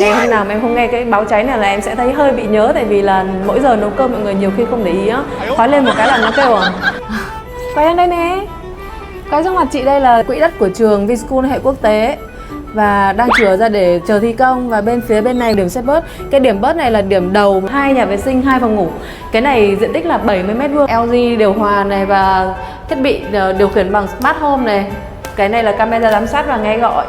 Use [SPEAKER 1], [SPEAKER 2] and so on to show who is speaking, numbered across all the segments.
[SPEAKER 1] Nghe hôm nào mà em không nghe cái báo cháy này là em sẽ thấy hơi bị nhớ. Tại vì là mỗi giờ nấu cơm mọi người nhiều khi không để ý á, khói lên một cái là nó kêu à. Quay sang đây nè. Cái trước mặt chị đây là quỹ đất của trường V-School hệ quốc tế và đang chữa ra để chờ thi công. Và bên phía bên này điểm set bớt. Cái điểm bớt này là điểm đầu, 2 nhà vệ sinh, 2 phòng ngủ. Cái này diện tích là 70 m², LG điều hòa này và thiết bị điều khiển bằng smart home này. Cái này là camera giám sát và nghe gọi.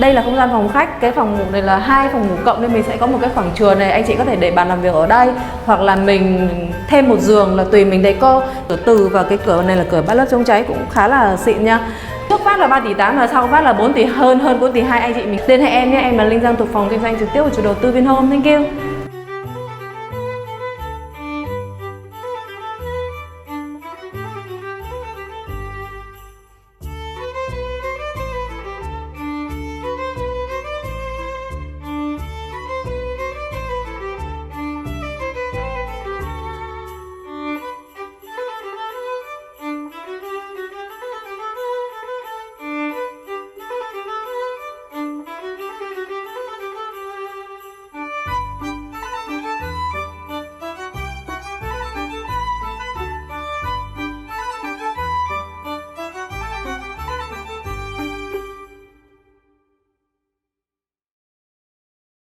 [SPEAKER 1] Đây là không gian phòng khách, cái phòng ngủ này là 2 phòng ngủ cộng nên mình sẽ có một cái khoảng chừa này, anh chị có thể để bàn làm việc ở đây hoặc là mình thêm một giường là tùy mình đấy cô. Cửa từ và cái cửa này là cửa 3 lớp chống cháy cũng khá là xịn nha. Trước phát là 3,8 tỷ và sau phát là 4 tỷ, hơn 4,2 tỷ. Anh chị mình liên hệ em nhé, em là Linh Giang thuộc phòng kinh doanh trực tiếp của chủ đầu tư Vinhome. Thank you.